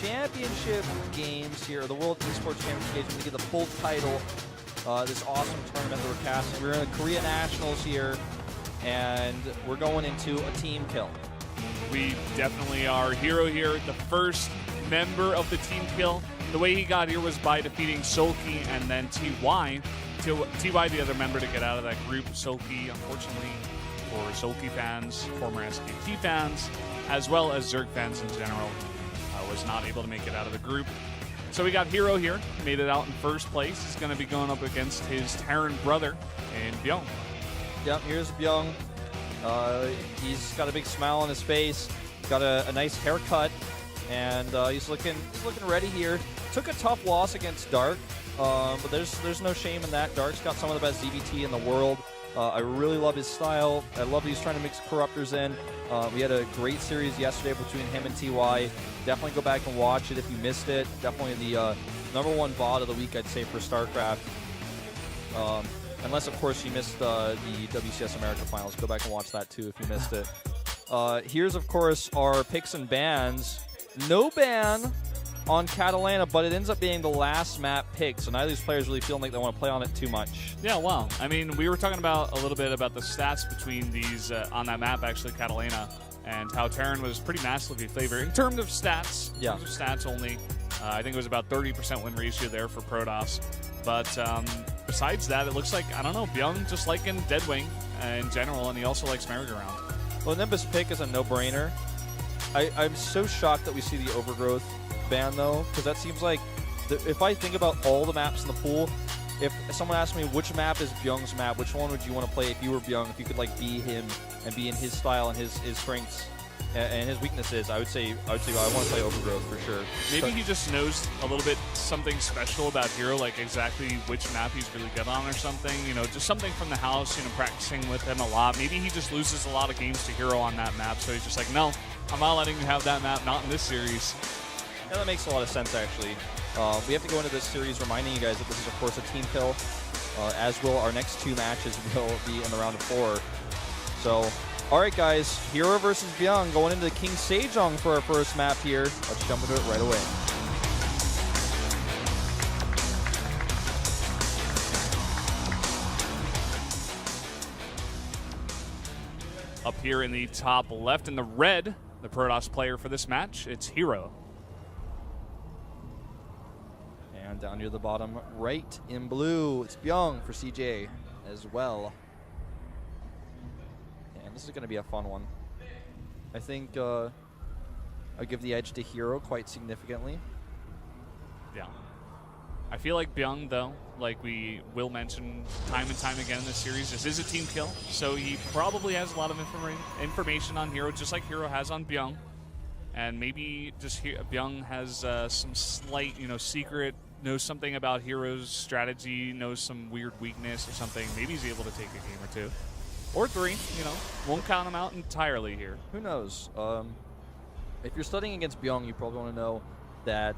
championship games here, the World Esports Championship games, to get the full title. This awesome tournament that we're casting. We're in the Korea Nationals here, and we're going into a team kill. We definitely are. herO here, the first member of the team kill. The way he got here was by defeating Sulky and then TY. TY, the other member to get out of that group. Sulky, unfortunately, for Sulky fans, former SKT fans, as well as Zerg fans in general, was not able to make it out of the group. So we got herO here, made it out in first place. He's going to be going up against his Terran brother in bbyong. Yep, here's bbyong. He's got a big smile on his face, got a nice haircut, and he's looking ready here. Took a tough loss against Dark, but there's no shame in that. Dark's got some of the best ZVT in the world. I really love his style. I love that he's trying to mix corruptors in. We had a great series yesterday between him and TY. Definitely go back and watch it if you missed it. Definitely the #1 VOD of the week, I'd say, for StarCraft. Unless, of course, you missed the WCS America Finals. Go back and watch that, too, if you missed it. Here's, of course, our picks and bans. No ban on Catalina, but it ends up being the last map pick, so neither of these players really feeling like they want to play on it too much. Yeah, well, I mean, we were talking about a little bit about the stats between these on that map, actually, Catalina, and how Terran was pretty massively favored in terms of stats. Yeah. In terms of stats only, I think it was about 30% win ratio there for Protoss. But besides that, it looks like, I don't know, bbyong just liking Deadwing in general, and he also likes merry-go-round. Well, Nimbus pick is a no-brainer. I'm so shocked that we see the Overgrowth ban, though, because that seems like, if I think about all the maps in the pool, if someone asked me which map is bbyong's map, which one would you want to play if you were bbyong, if you could like be him and be in his style and his strengths and his weaknesses, I would say I want to play Overgrowth for sure. Maybe he just knows a little bit something special about herO, like exactly which map he's really good on or something. You know, just something from the house, you know, practicing with him a lot. Maybe he just loses a lot of games to herO on that map, so he's just like, no, I'm not letting you have that map, not in this series. Yeah, that makes a lot of sense, actually. We have to go into this series reminding you guys that this is, of course, a team kill, as will our next 2 matches will be in the round of 4. So, all right, guys, herO versus bbyong going into the King Sejong for our first map here. Let's jump into it right away. Up here in the top left in the red, the Protoss player for this match, it's herO. And down near the bottom right in blue, it's bbyong for CJ as well. And this is going to be a fun one. I think I'll give the edge to herO quite significantly. Yeah. I feel like bbyong, though, like we will mention time and time again in this series, this is a team kill, so he probably has a lot of information on herO, just like herO has on bbyong. And maybe just bbyong has some slight, you know, secret, knows something about herO's strategy, knows some weird weakness or something. Maybe he's able to take a game or 2. Or 3, you know. Won't count him out entirely here. Who knows? If you're studying against bbyong, you probably want to know that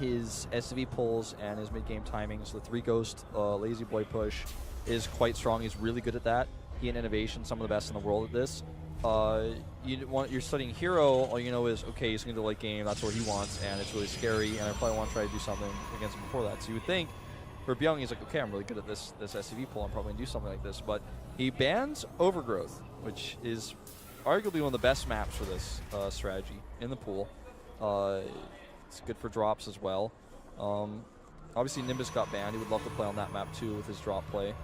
his SV pulls and his mid-game timings, the 3 Ghost Lazy Boy push, is quite strong. He's really good at that. He and Innovation, some of the best in the world at this. You're studying herO, all you know is, okay, he's going to do late game, that's what he wants, and it's really scary, and I probably want to try to do something against him before that. So you would think, for bbyong, he's like, okay, I'm really good at this SCV pull, I'm probably going to do something like this. But he bans Overgrowth, which is arguably one of the best maps for this strategy in the pool. It's good for drops as well. Obviously, Nimbus got banned. He would love to play on that map, too, with his drop play.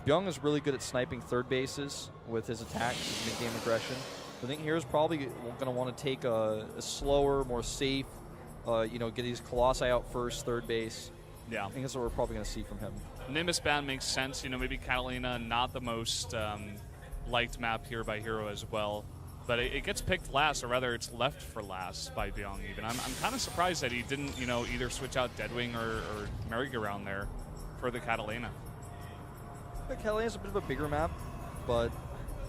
bbyong is really good at sniping third bases with his attacks, his mid-game aggression. I think here's probably going to want to take a slower, more safe, you know, get these Colossi out first, third base. Yeah. I think that's what we're probably going to see from him. Nimbus ban makes sense. You know, maybe Catalina, not the most liked map here by herO as well. But it gets picked last, or rather it's left for last by bbyong even. I'm kind of surprised that he didn't, you know, either switch out Deadwing or merry-go-round there for the Catalina. Catalina's a bit of a bigger map, but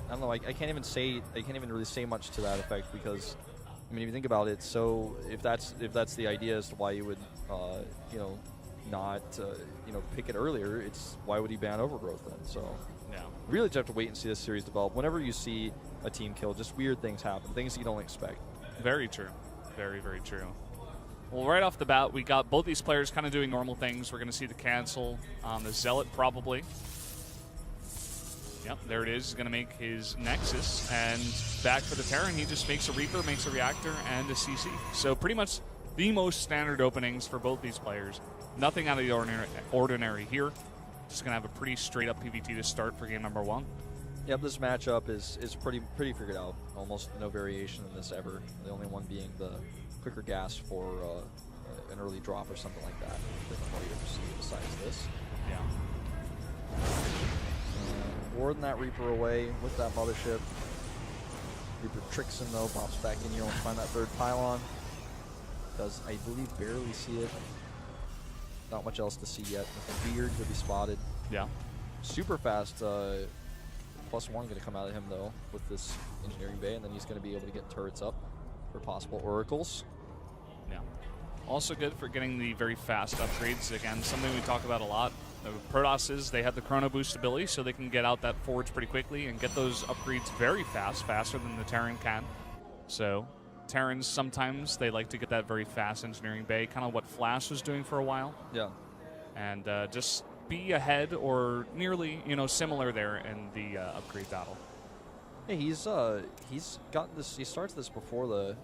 I don't know. I can't even really say much to that effect because, I mean, if you think about it, so if that's the idea as to why you would, you know, not you know, pick it earlier, it's why would he ban Overgrowth then? So yeah, really just have to wait and see this series develop. Whenever you see a team kill, just weird things happen, things you don't expect. Very true. Very, very true. Well, right off the bat, we got both these players kind of doing normal things. We're going to see the cancel on the Zealot probably. Yep, there it is. He's going to make his Nexus, and back for the Terran, he just makes a Reaper, makes a Reactor, and a CC. So pretty much the most standard openings for both these players. Nothing out of the ordinary here. Just going to have a pretty straight-up PvT to start for game number 1. Yep, this matchup is pretty figured out. Almost no variation in this ever. The only one being the quicker gas for an early drop or something like that. Different what you ever see besides this. Yeah. Warding that Reaper away with that Mothership. Reaper tricks him though, pops back in here, wants to find that third pylon. Does, I believe, barely see it. Not much else to see yet. Nothing weird to be spotted. Yeah. Super fast +1 going to come out of him though with this engineering bay, and then he's going to be able to get turrets up for possible oracles. Yeah. Also good for getting the very fast upgrades. Again, something we talk about a lot. The Protosses, they have the Chrono Boost ability, so they can get out that Forge pretty quickly and get those upgrades very fast, faster than the Terran can. So Terrans, sometimes they like to get that very fast engineering bay, kind of what Flash was doing for a while. Yeah. And just be ahead or nearly, similar there in the upgrade battle. Hey, he's got this. He starts this before the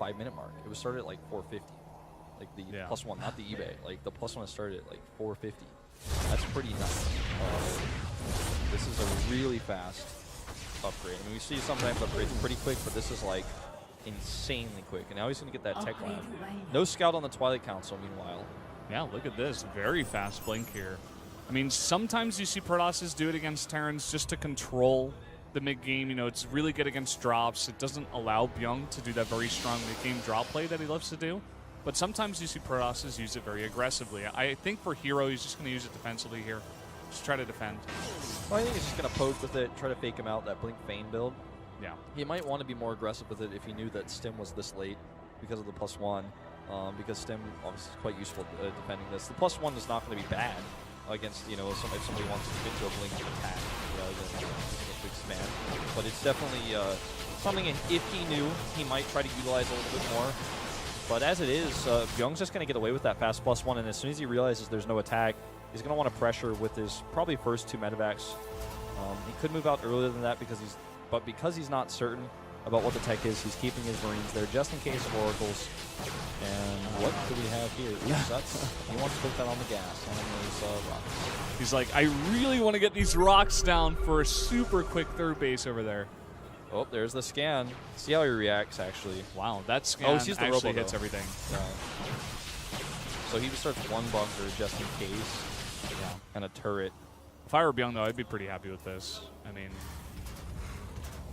5-minute mark. It was started at like 450, like the +1, not the eBay. Like the +1 started at like 450. That's pretty nuts. This is a really fast upgrade. I mean, we see sometimes upgrades pretty quick, but this is like insanely quick. And now he's going to get that tech lab. No scout on the Twilight Council, meanwhile. Yeah, look at this. Very fast blink here. I mean, sometimes you see Protosses do it against Terrans just to control the mid-game. It's really good against drops. It doesn't allow bbyong to do that very strong mid-game drop play that he loves to do. But sometimes you see Protosses use it very aggressively. I think for herO, he's just going to use it defensively here. Just try to defend. Well, I think he's just going to poke with it, try to fake him out, that Blink Feign build. Yeah. He might want to be more aggressive with it if he knew that Stim was this late because of the +1. Because Stim obviously is quite useful defending this. The +1 is not going to be bad against, if somebody wants to get to a Blink attack rather than using it to expand. But it's definitely something, if he knew, he might try to utilize a little bit more. But as it is, bbyong's just going to get away with that fast +1, and as soon as he realizes there's no attack, he's going to want to pressure with his probably first 2 medevacs. He could move out earlier than that because he's not certain about what the tech is, he's keeping his Marines there just in case of oracles. And what do we have here? Oops, he wants to put that on the gas on those rocks. He's like, I really want to get these rocks down for a super quick third base over there. Oh, there's the scan. See how he reacts, actually. Wow, that scan actually hits everything. So he just starts 1 bunker just in case. Yeah. And a turret. If I were bbyong, though, I'd be pretty happy with this. I mean...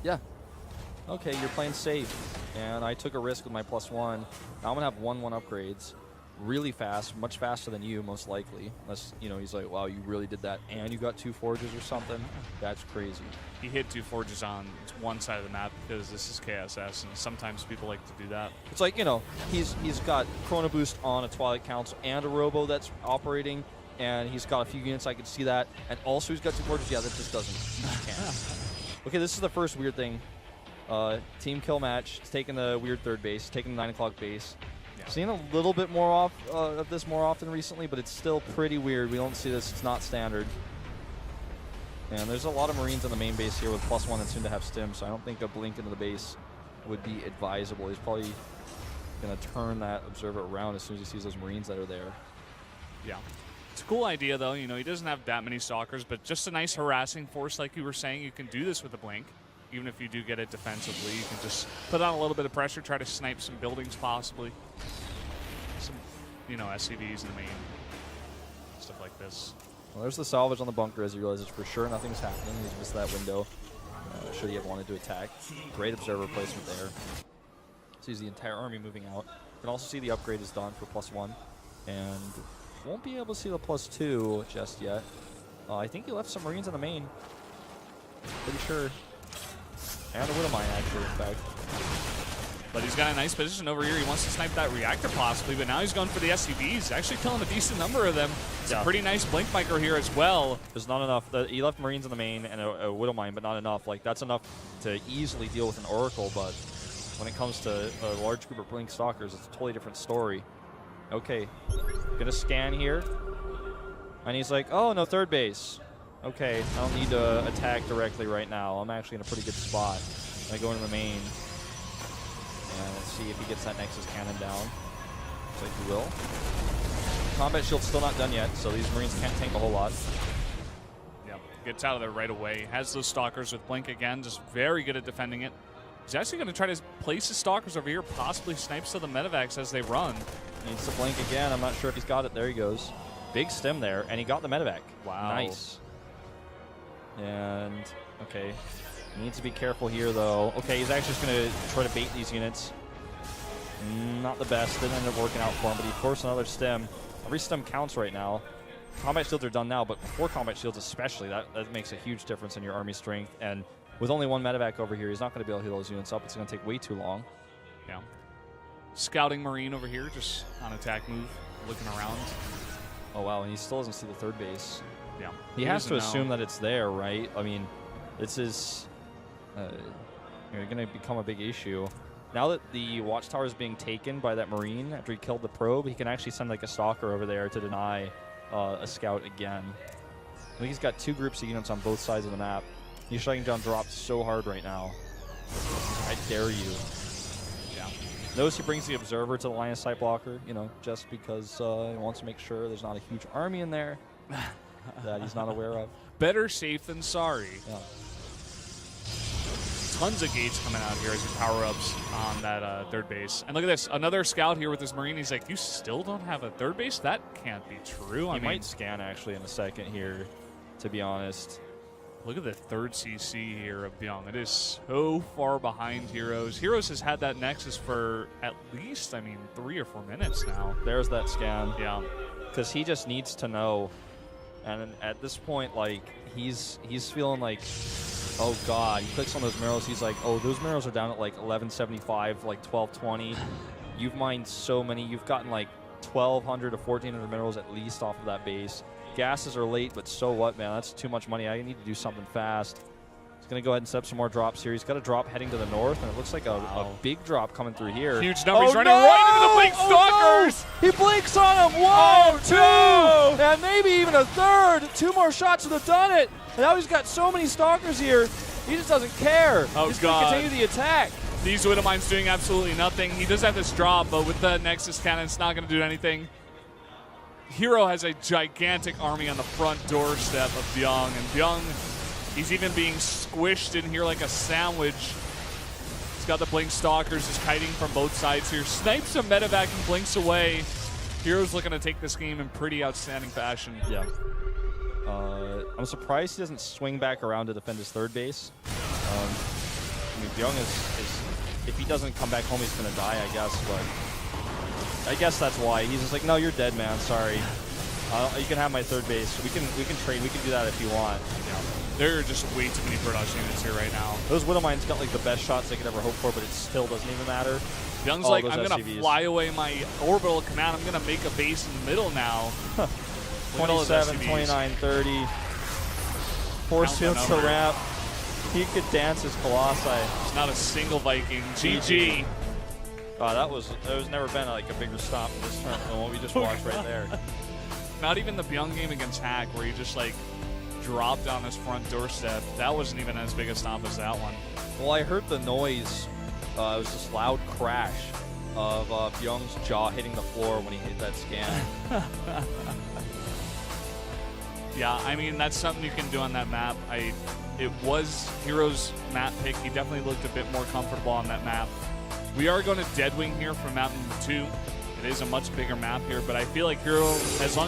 Yeah. Okay, you're playing safe. And I took a risk with my +1. Now I'm going to have 1/1 upgrades. Really fast, much faster than you, most likely. Unless, he's like, wow, you really did that, and you got 2 forges or something. That's crazy. He hit 2 forges on one side of the map because this is KSS, and sometimes people like to do that. It's like, he's got Chrono Boost on a Twilight Council and a Robo that's operating, and he's got a few units, I could see that. And also he's got 2 forges. Yeah, that just doesn't. Okay, this is the first weird thing. Team kill match. It's taking the weird third base, taking the 9 o'clock base. Yeah. Seen a little bit more of this more often recently, but it's still pretty weird. We don't see this. It's not standard. And there's a lot of Marines on the main base here with +1 and soon to have Stim, so I don't think a blink into the base would be advisable. He's probably going to turn that Observer around as soon as he sees those Marines that are there. Yeah. It's a cool idea, though. He doesn't have that many Stalkers, but just a nice harassing force like you were saying. You can do this with a blink. Even if you do get it defensively, you can just put on a little bit of pressure, try to snipe some buildings possibly. Some, SCVs in the main. Stuff like this. Well, there's the salvage on the bunker as he realizes for sure nothing's happening. He's missed that window. Should he have wanted to attack. Great observer placement there. Sees the entire army moving out. You can also see the upgrade is done for +1. And won't be able to see the +2 just yet. I think he left some Marines in the main. Pretty sure. And a Widowmine, actually, in fact. But he's got a nice position over here. He wants to snipe that reactor possibly, but now he's going for the SCVs. Actually killing a decent number of them. It's a pretty nice blink micro here as well. There's not enough. He left Marines in the main and a Widowmine, but not enough. Like, that's enough to easily deal with an Oracle, but when it comes to a large group of Blink Stalkers, it's a totally different story. Okay, gonna scan here. And he's like, oh, no third base. Okay, I don't need to attack directly right now. I'm actually in a pretty good spot. I go into the main. And let's see if he gets that Nexus cannon down. Looks like he will. Combat shield's still not done yet, so these Marines can't tank a whole lot. Yeah, gets out of there right away. Has those Stalkers with Blink again, just very good at defending it. He's actually going to try to place his Stalkers over here, possibly snipes to the Medivacs as they run. Needs to blink again. I'm not sure if he's got it. There he goes. Big stem there, and he got the Medivac. Wow. Nice. And, okay. Needs to be careful here, though. Okay, he's actually just going to try to bait these units. Not the best. Didn't end up working out for him, but he forced another stem. Every stem counts right now. Combat shields are done now, but before combat shields especially, that makes a huge difference in your army strength. And with only one Medivac over here, he's not going to be able to heal those units up. It's going to take way too long. Yeah. Scouting Marine over here, just on attack move, looking around. Oh, wow, and he still doesn't see the third base. Yeah. He has to assume that it's there, right? I mean, this is going to become a big issue. Now that the watchtower is being taken by that Marine after he killed the probe, he can actually send like a Stalker over there to deny a scout again. I think he's got 2 groups of units on both sides of the map. He's shutting down drops so hard right now. I dare you. Yeah. Notice he brings the Observer to the line of sight blocker, you know, just because he wants to make sure there's not a huge army in there that he's not aware of. Better safe than sorry. Yeah. Tons of gates coming out here as he power-ups on that third base. And look at this, another scout here with his Marine. He's like, you still don't have a third base? That can't be true. He might scan actually in a second here, to be honest. Look at the third CC here of bbyong. It is so far behind herO's. herO's has had that Nexus for at least, 3 or 4 minutes now. There's that scan. Yeah. Because he just needs to know. And at this point, like, he's feeling like, oh God, he clicks on those minerals. He's like, oh, those minerals are down at like 1175, like 1220. You've mined so many. You've gotten like 1,200 to 1,400 minerals at least off of that base. Gases are late, but so what, man? That's too much money. I need to do something fast. He's going to go ahead and set up some more drops here. He's got a drop heading to the north, and it looks like a big drop coming through here. Huge number. He's running right into the Blink Stalkers. No! He blinks on him. 1, 2, and maybe even a third. 2 more shots would have done it. And now he's got so many Stalkers here. He just doesn't care. Oh, he's God. going to continue the attack. These Widowmines doing absolutely nothing. He does have this drop, but with the Nexus cannon, it's not going to do anything. herO has a gigantic army on the front doorstep of bbyong, and bbyong, he's even being squished in here like a sandwich. He's got the Blink Stalkers just kiting from both sides here. Snipes a Medivac and blinks away. herO's looking to take this game in pretty outstanding fashion. Yeah. I'm surprised he doesn't swing back around to defend his third base. bbyong is if he doesn't come back home, he's going to die, I guess, but I guess that's why. He's just like, no, you're dead, man. Sorry. You can have my third base. We can trade. We can do that if you want. Yeah. There are just way too many production units here right now. Those Widowmines got like the best shots they could ever hope for, but it still doesn't even matter. bbyong's like, I'm going to fly away my orbital command. I'm going to make a base in the middle now. 27, 29, 30. Force fields to ramp. He could dance his Colossi. There's not a single Viking. GG. There's never been like a bigger stop in this turn than what we just watched right there. Not even the bbyong game against Hack, where he just like dropped on his front doorstep. That wasn't even as big a stomp as that one. Well, I heard the noise. It was this loud crash of bbyong's jaw hitting the floor when he hit that scan. Yeah, that's something you can do on that map. It was herO's map pick. He definitely looked a bit more comfortable on that map. We are going to Deadwing here for map number 2. It is a much bigger map here, but I feel like herO, as long